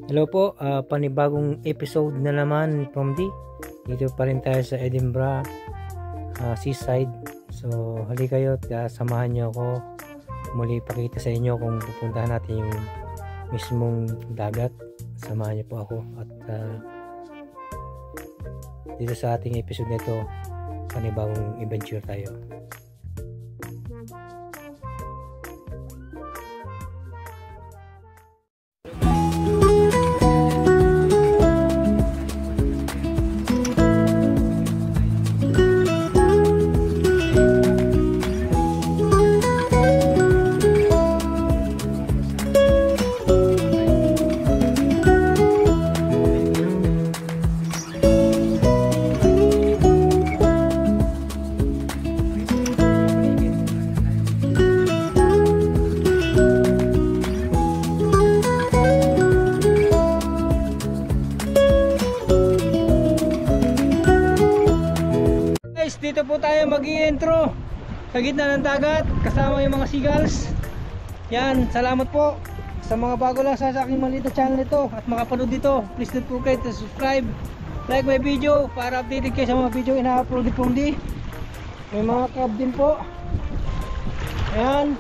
Hello po, panibagong episode na naman from dito pa rin tayo sa Edinburgh seaside. So hali kayo at samahan nyo ako muli pakita sa inyo kung pupuntahan natin yung mismong dagat. Samahan nyo po ako at dito sa ating episode nito panibagong adventure tayo. Dito po tayo mag-i-intro sa gitna ng dagat kasama yung mga seagulls. Yan, salamat po sa mga bago lang sa aking maliit na channel ito at makapanood dito. Please don't forget to subscribe, like my video para updated kayo sa mga video ina-upload from di. May mga crab din po. Ayan,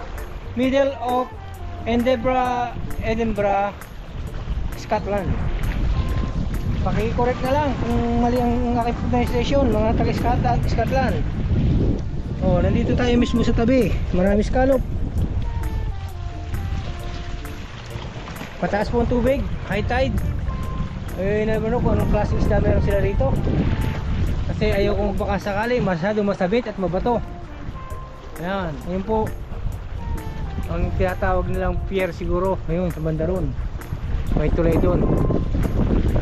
middle of Edinburgh, Scotland. Paki-correct na lang kung mali ang aking pronunciation, mga taga-Scotland. Oh, nandito tayo mismo sa tabi. Marami scallop. Pataas po ang tubig, high tide. Eh, naman kung anong klaseng isda meron sila rito. Kasi ayaw kong magpakasakali, masyadong masabit at mabato. Ayan, ayun po ang tinatawag nilang pier siguro. Ayun, sa banda ron. May tulay doon.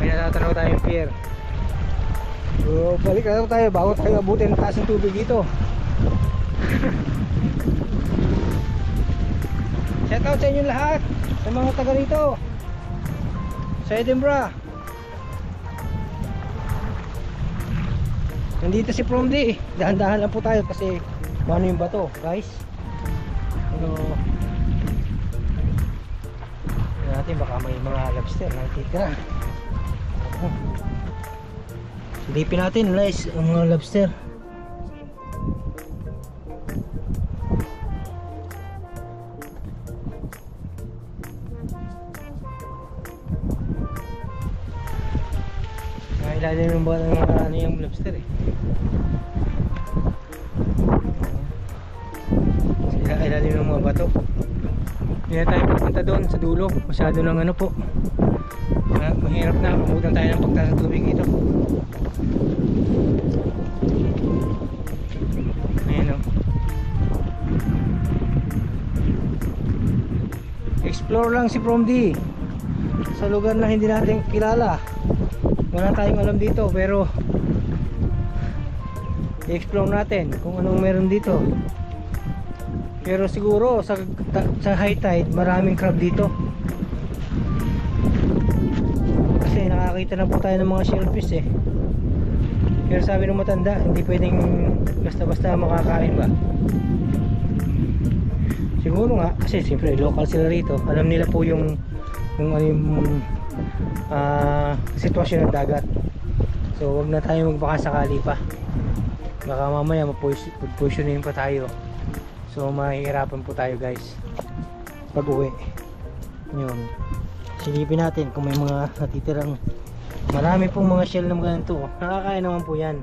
Kaya natanaw tayong pier. So, balik na tayo bago tayo abutin ang taas ng tubig dito. Shout out sa inyo lahat, sa mga taga rito sa Edinburgh. Nandito si Promdi. Dahan-dahan lang po tayo kasi paano yung bato, guys. Natin baka may mga lobster nakikita. Silipin natin guys ang mga lobster. Ilalim ng mga ano yung lobster eh. Ilalim ng mga bato. Hindi na tayo pupunta doon sa dulo. Masyado ng ano po. Mahirap na. Mabutan tayo ng pagtaas ng tubig dito. Ayan o. Explore lang si Promdi sa lugar na hindi natin kilala. Wala tayong alam dito pero i-explore natin kung anong meron dito. Pero siguro sa high tide maraming crab dito. Kasi nakakita na po tayo ng mga shellfish eh. Pero sabi ng matanda, hindi pwedeng basta-basta makakain ba. Siguro nga, kasi siyempre local sila rito. Alam nila po yung ano yung sitwasyon ng dagat. So wag na tayo magbakasakali pa. Baka mamaya mag-positionin pa tayo. So mahihirapan po tayo guys pag uwi. Yun, silipin natin kung may mga natitirang marami pong mga shell na ganito. Nakakain naman po yan.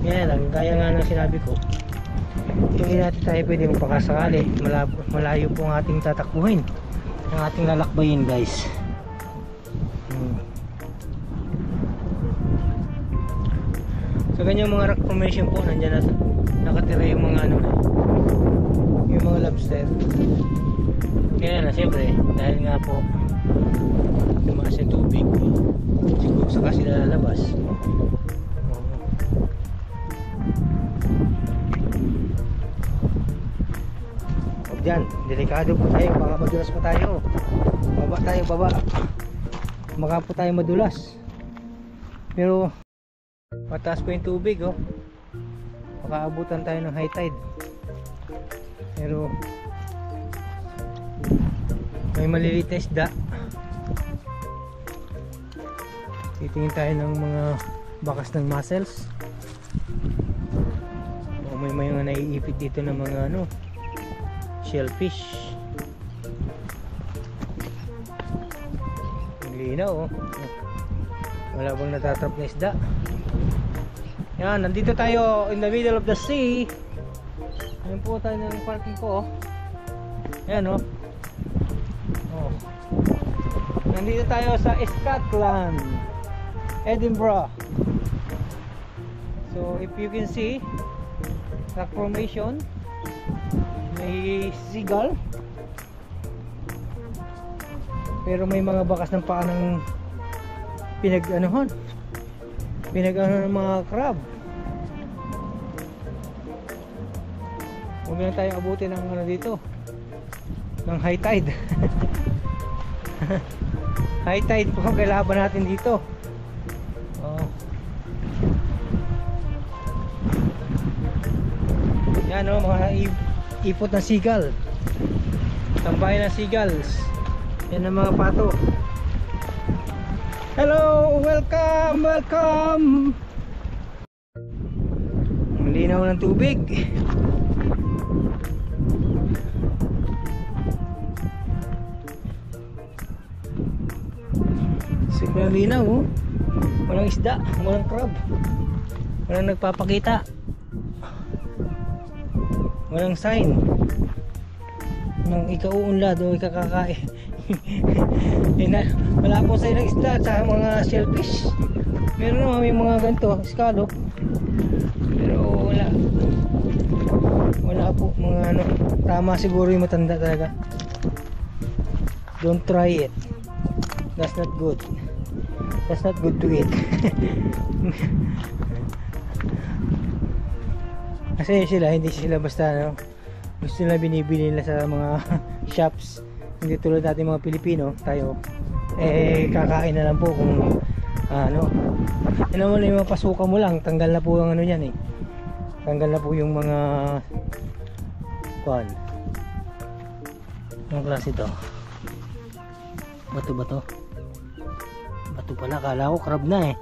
Kaya lang, kaya nga nang sinabi ko, hindi natin tayo pwede magpakasakali. Malayo po ang ating tatakbuhin, ang ating lalakbayin guys. So ganyan mga rock formation po, nandyan na nakatira yung mga ano, yung mga lobster. Kaya na siyempre dahil nga po tumaas yung tubig, siguro saka sila lalabas. Huwag dyan, delikado po tayo, baka madulas pa tayo. Baba tayo, baba, baka po tayo madulas. Pero mataas po yung tubig oh. Makaabutan tayo ng high tide. Pero may maliliit na isda. Titingin tayo ng mga bakas ng mussels. O may mga naiipit dito ng mga ano, shellfish. Ang linaw oh. Wala bang natatrap na isda. Yan, nandito tayo in the middle of the sea. Ayan po tayo ng parking ko oh. Ayan oh. Oh. Nandito tayo sa Scotland, Edinburgh. So if you can see rock formation, may seagull, pero may mga bakas ng paa ng pinag-anuhan, ng mga crab. Huwag na tayo abutin ng ano dito, ng high tide. High tide po ang kailaban natin dito. Oh. Yan o, mga ipot ng seagull, tambayan ng seagulls. Yan ang mga pato. Hello, welcome, welcome. Ang linaw ng tubig. Super linaw oh. Walang isda, walang crab, walang nagpapakita, walang sign ng ikauunlad o ikakakain. Wala po sa ilang isda sa mga shellfish. Meron naman may mga ganito, scallop, pero wala po mga ano. Tama siguro yung matanda talaga. Don't try it, that's not good. That's not good to eat. Kasi hindi sila basta ano, gusto nila binibili nila sa mga shops. Hindi tulad natin mga Pilipino, tayo kakain na lang po kung ano. Ano mo na yung mapasukan mo lang, tanggal na po ang ano yan eh. Tanggal na po yung mga kuan. Anong klase to? Bato ba to? Bato pala, kala ko crab na eh.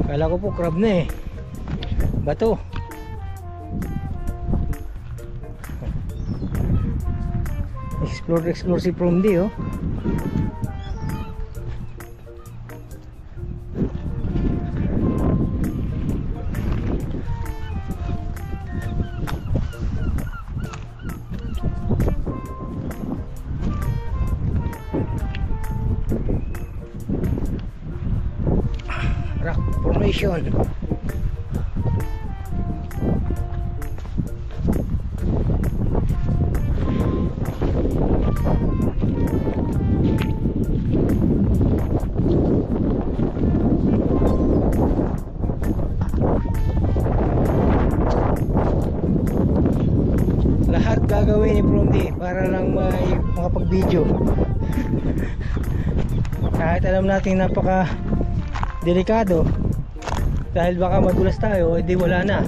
Kala ko po crab na eh. Bato. Explore si Promdi oh. Rock formation. Lahat gagawin ni Promdi para lang makapag-video. Kahit alam natin napaka delikado, dahil baka madulas tayo, edi wala na.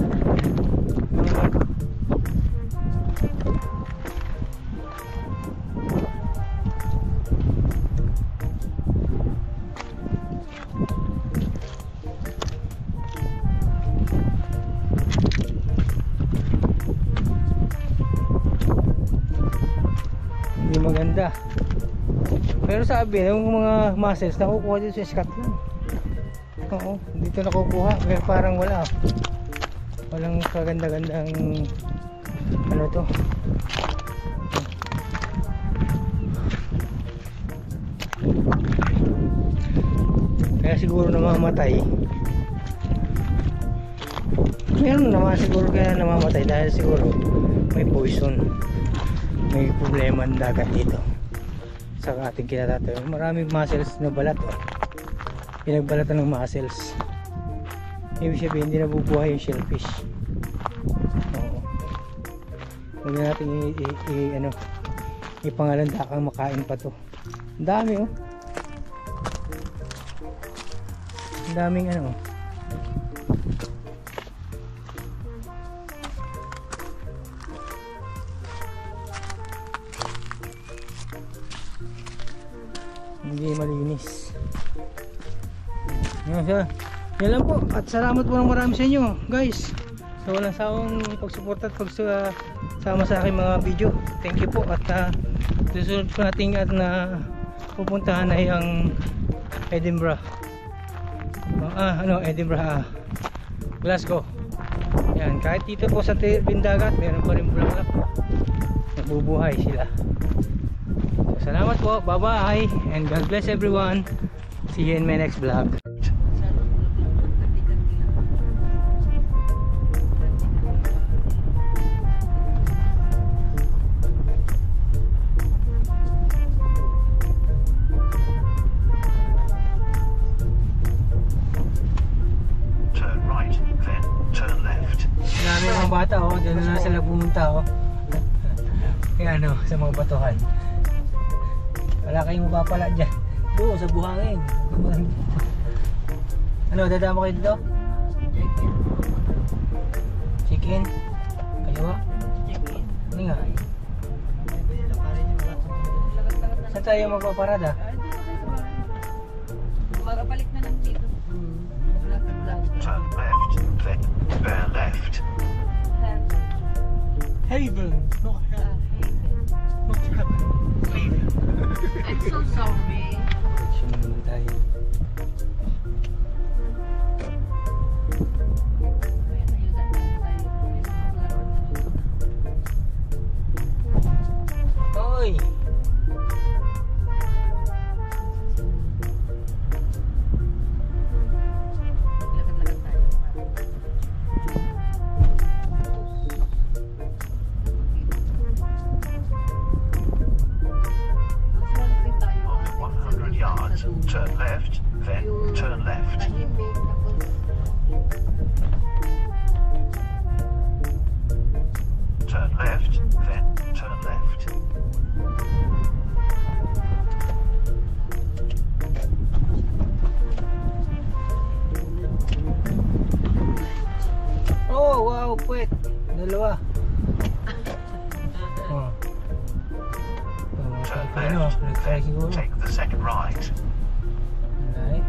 Hindi maganda. Pero sabi, yung mga mussels nakukuha dito sa Scotland. Oo, dito nakukuha, pero parang walang kaganda-gandang ano to. Kaya siguro namamatay. Meron naman siguro kaya namamatay dahil siguro may poison, may problema ng dagat dito sa ating kinatatayo. Maraming mussels na balat oh. Pinagbalatan ng mussels. Ibig sabihin hindi nabubuhay yung shellfish. Oo. Huwag na natin ano, ipangalandakang makain pa to. Ang dami oh. Ang daming ano oh. hindi malinis. Yan, sir. Yan lang po, at salamat po ng marami sa inyo guys sa walang sawang pagsuporta at pagsama sa aking mga video. Thank you po. At susunod po natin at na pupuntahan ay ang Edinburgh. Edinburgh, Glasgow. Yan, kahit dito po sa Bindagat meron pa rin bulaklak, nabubuhay sila. So, salamat po, bye bye and God bless everyone. See you in my next vlog. Bata dyan na sila pumunta kaya sa mga batuhan wala kayong mapapala dyan doon sa buhangin. Dadama kayo dito? Chicken? Kaliwa? Ano nga? saan tayo magpaparada? Magabalik na lang dito. Turn left, then bear left. Haven, not Haven. Not Haven. Haven. I'm so sorry. Sunod tayo. Hoy! Lakad-lakad tayo. On 100 yards, turn left, then turn left. Tahimik, tapos Turn left, then turn left. Oh, wow, puwet. Dalawa. Oh. Turn Ano, left, nagtry then siguro. take the second right. Alright.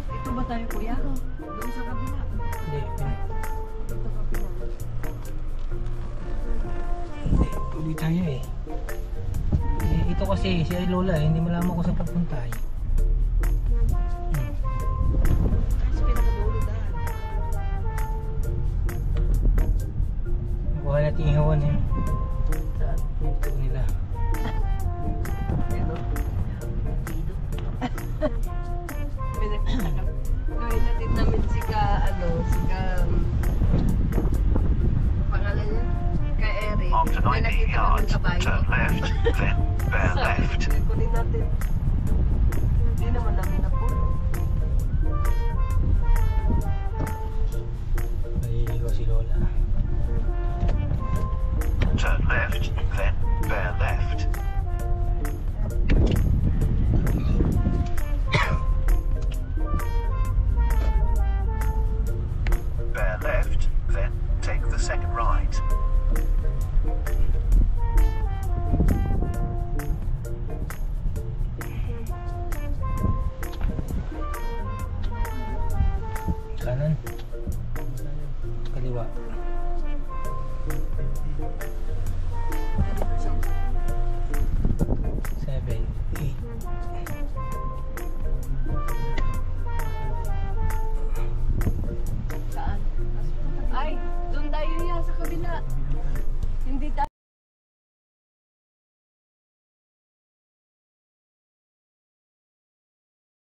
Dito ba tayo, kuya? Doon sa kabila. Hindi, Dito kabila. Hindi tayo eh. Ito kasi, si Lola hindi malaman ko sa papunta eh. Ay, sa pinakadulo daan. Kuha natin ihawan eh. Saan? Ito nila. Ano? Dito. Gawin natin namin si pangalan niya? Ka Eric. After May 90 nakita kami yards, kabayo. turn left, then bear left. Kunin natin. Hindi naman namin napuno. Naliligaw si Lola. Turn left, then bear left. Bear left, then take the second right. Kanan. Kaliwa.